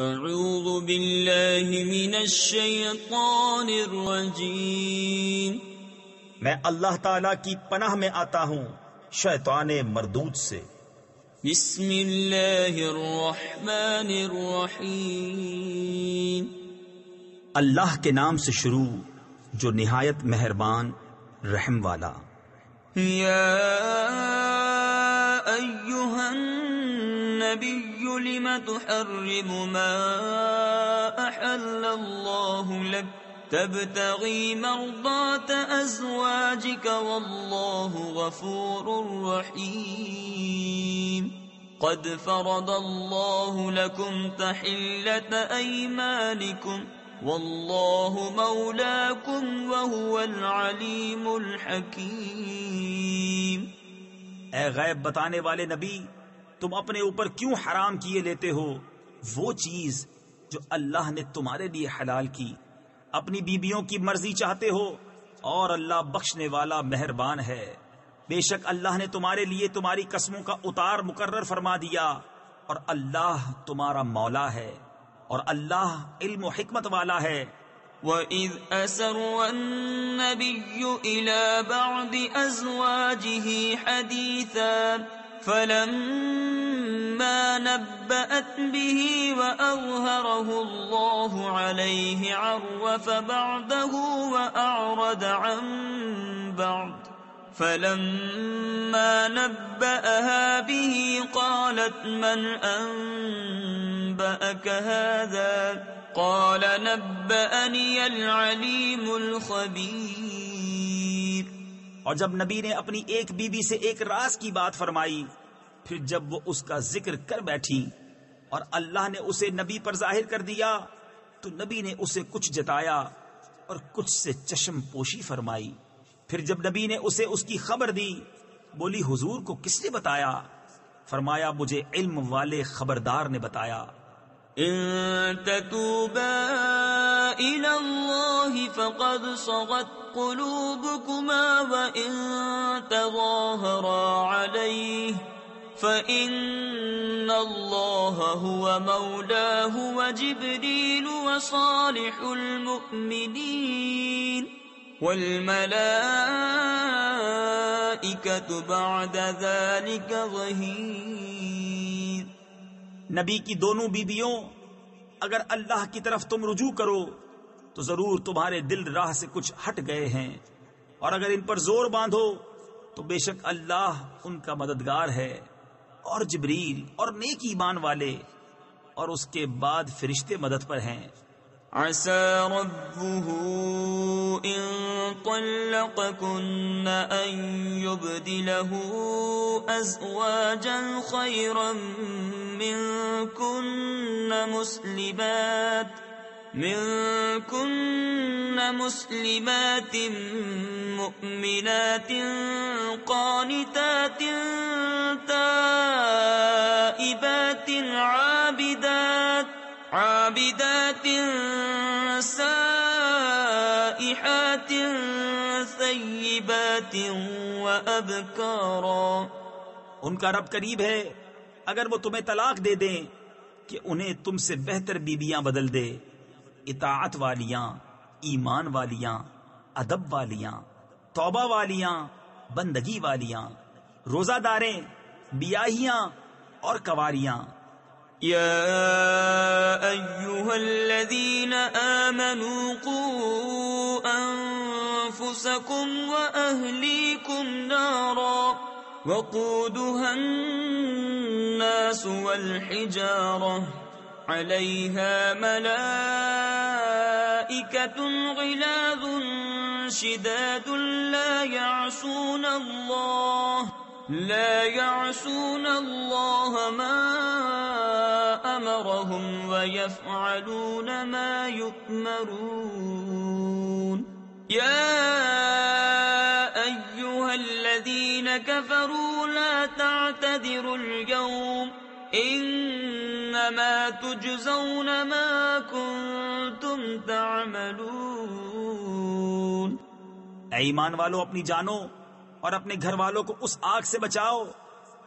اعوذ باللہ من الشیطان الرجیم، میں اللہ تعالیٰ کی پناہ میں آتا ہوں شیطان مردود سے۔ بسم اللہ الرحمن الرحیم، اللہ کے نام سے شروع جو نہایت مہربان رحم والا۔ یا ایہا النبی لم تحرم ما احل اللہ لک تبتغی مرضات ازواجک واللہ غفور رحیم۔ قد فرض اللہ لکم تحلة ایمانکم واللہ مولاکم وہو العلیم الحکیم۔ اے غیب بتانے والے نبی، تم اپنے اوپر کیوں حرام کیے لیتے ہو وہ چیز جو اللہ نے تمہارے لیے حلال کی؟ اپنی بیویوں کی مرضی چاہتے ہو اور اللہ بخشنے والا مہربان ہے۔ بے شک اللہ نے تمہارے لیے تمہاری قسموں کا اتار مقرر فرما دیا، اور اللہ تمہارا مولا ہے، اور اللہ علم و حکمت والا ہے۔ وَإِذْ أَسَرَّ النَّبِيُّ إِلَى بَعْضِ أَزْوَاجِهِ حَدِيثًا فَلَمَّا نَبَّأَتْ بِهِ وَأَظْهَرَهُ اللَّهُ عَلَيْهِ عَرَّفَ بَعْضَهُ وَأَعْرَضَ عَنْ بَعْضٍ فَلَمَّا نَبَّأَهَا بِهِ قَالَتْ مَنْ أَنْبَأَكَ هَذَا قَالَ نَبَّأَنِيَ الْعَلِيمُ الْخَبِيرُ۔ اور جب نبی نے اپنی ایک بیوی سے ایک راز کی بات فرمائی، پھر جب وہ اس کا ذکر کر بیٹھی اور اللہ نے اسے نبی پر ظاہر کر دیا، تو نبی نے اسے کچھ جتایا اور کچھ سے چشم پوشی فرمائی۔ پھر جب نبی نے اسے اس کی خبر دی، بولی حضور کو کس نے بتایا؟ فرمایا مجھے علم والے خبردار نے بتایا۔ ان تتوبا الى اللہ فقد صغت قلوبكما وان تظاہرا علیہ فإن اللہ هو مولاه وجبریل وصالح المؤمنین والملائکۃ بعد ذلک ظہیر۔ نبی کی دونوں بیویوں، اگر اللہ کی طرف تم رجوع کرو تو ضرور تمہارے دل راہ سے کچھ ہٹ گئے ہیں، اور اگر ان پر زور باندھو تو بے شک اللہ ان کا مددگار ہے، اور جبریل اور نیک ایمان والے، اور اس کے بعد فرشتے مدد پر ہیں۔ عسى ربه إن طلقكن أن يبدله أزواجا خيرا منكن مسلمات مؤمنات قانتات تائبات عابدات سائحات ثیبات وابکارا۔ ان کا رب قریب ہے اگر وہ تمہیں طلاق دے دیں کہ انہیں تم سے بہتر بیویاں بدل دے، اطاعت والیاں، ایمان والیاں، ادب والیاں، توبہ والیاں، بندگی والیاں، روزہ داریں، بیاہیاں اور کنواریاں۔ یا ایھا الذین آمنوا قوا انفسکم واہلیکم نارا وقودها الناس والحجارة علیہا ملائکۃ غلاظ شداد لا يعصون اللہ ما امرهم ويفعلون ما يؤمرون۔ یا ایھا الذین کفروا لا تعتذروا اليوم انما تجزون ما کنتم تعملون۔ اے ایمان والو، اپنی جانوں اور اپنے گھر والوں کو اس آگ سے بچاؤ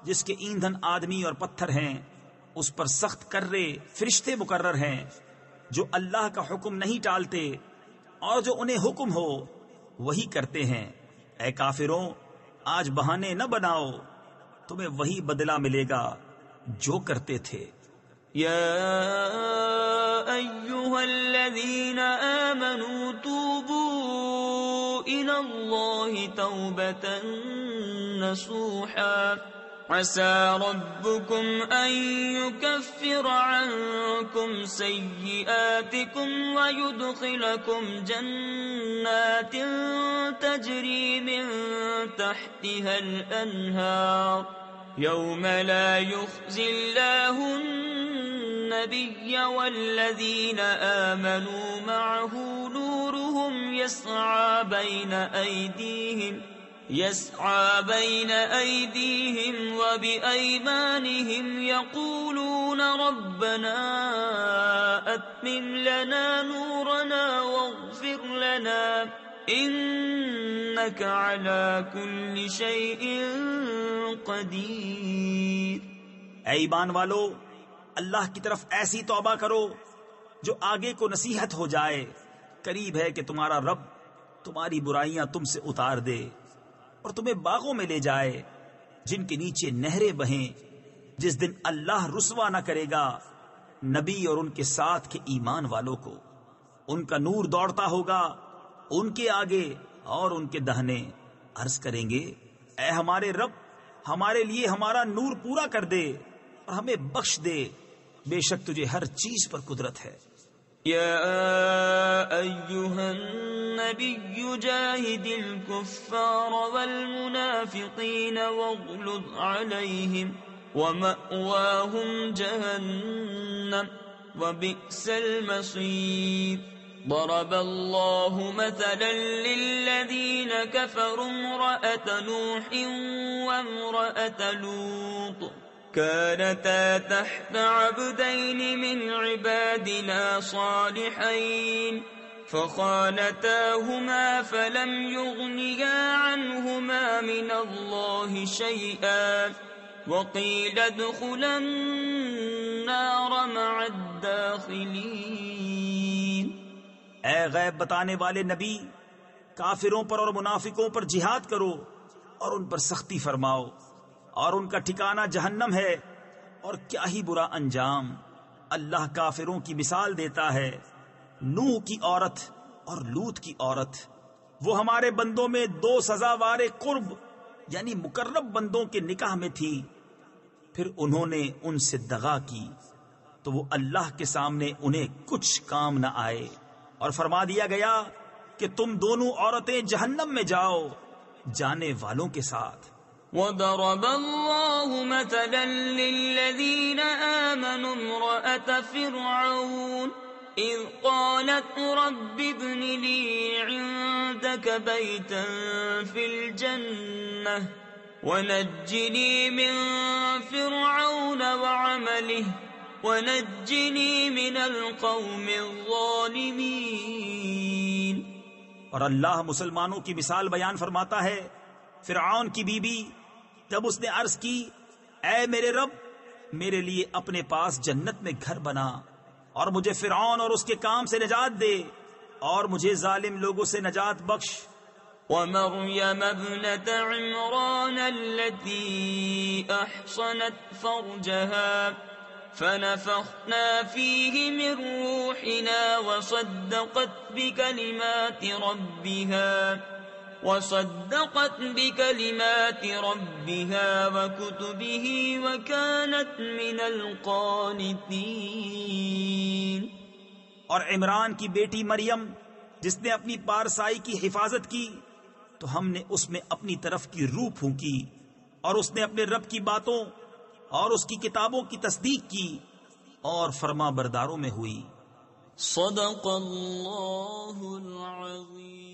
جس کے ایندھن آدمی اور پتھر ہیں، اس پر سخت کرے فرشتے مقرر ہیں جو اللہ کا حکم نہیں ٹالتے اور جو انہیں حکم ہو وہی کرتے ہیں۔ اے کافروں، آج بہانے نہ بناؤ، تمہیں وہی بدلہ ملے گا جو کرتے تھے۔ یا ایھا الذین آمنوا توبوا الی اللہ توبۃ نصوحا عسى ربكم أن يكفر عنكم سيئاتكم ويدخلكم جنات تجري من تحتها الأنهار يوم لا يخزي الله النبي والذين آمنوا معه نورهم يسعى بين أيديهم وبأيمانهم يقولون ربنا أتمم لنا نورنا واغفر لنا إنك على كل شيء قدير۔ اے ایمان والو، اللہ کی طرف ایسی توبہ کرو جو آگے کو نصیحت ہو جائے۔ قریب ہے کہ تمہارا رب تمہاری برائیاں تم سے اتار دے اور تمہیں باغوں میں لے جائے جن کے نیچے نہریں بہیں، جس دن اللہ رسوا نہ کرے گا نبی اور ان کے ساتھ کے ایمان والوں کو۔ ان کا نور دوڑتا ہوگا ان کے آگے اور ان کے دہنے، عرض کریں گے اے ہمارے رب، ہمارے لیے ہمارا نور پورا کر دے اور ہمیں بخش دے، بے شک تجھے ہر چیز پر قدرت ہے۔ یا ایھا النبی جاہد الکفار والمنافقین واغلظ علیہم ومأواہم جہنم وبئس المصیر۔ ضرب اللہ مثلا للذین کفروا امرأة نوح وامرأة لوط كانتا تحت عبدين من عبادنا صالحين فخانتاهما فلم يغنيا عنهما من الله شيئا وقيل ادخلا النار مع الداخلين۔ اے غیب بتانے والے نبی، کافروں پر اور منافقوں پر جہاد کرو اور ان پر سختی فرماؤ، اور ان کا ٹھکانہ جہنم ہے، اور کیا ہی برا انجام۔ اللہ کافروں کی مثال دیتا ہے، نوح کی عورت اور لوط کی عورت، وہ ہمارے بندوں میں دو سزاوار قرب یعنی مقرب بندوں کے نکاح میں تھی، پھر انہوں نے ان سے دغا کی تو وہ اللہ کے سامنے انہیں کچھ کام نہ آئے، اور فرما دیا گیا کہ تم دونوں عورتیں جہنم میں جاؤ جانے والوں کے ساتھ۔ وضرب الله مثلا للذين آمنوا امرأة فرعون إذ قالت رب ابن لي عندك بيتا في الجنة ونجني من فرعون وعمله ونجني من القوم الظالمين۔ اور اللہ مسلمانوں کی مثال بیان فرماتا ہے، فرعون کی بی بی جب اس نے عرض کی اے میرے رب، میرے لیے اپنے پاس جنت میں گھر بنا اور مجھے فرعون اور اس کے کام سے نجات دے اور مجھے ظالم لوگوں سے نجات بخش۔ ومريم ابنة عمران التي أحصنت فرجها فنفخنا فيه من روحنا وصدقت بكلمات ربها وكتبه وكانت من القانتين۔ اور عمران کی بیٹی مریم جس نے اپنی پارسائی کی حفاظت کی تو ہم نے اس میں اپنی طرف کی روح پھونکی اور اس نے اپنے رب کی باتوں اور اس کی کتابوں کی تصدیق کی اور فرما برداروں میں ہوئی۔ صدق اللہ العظیم۔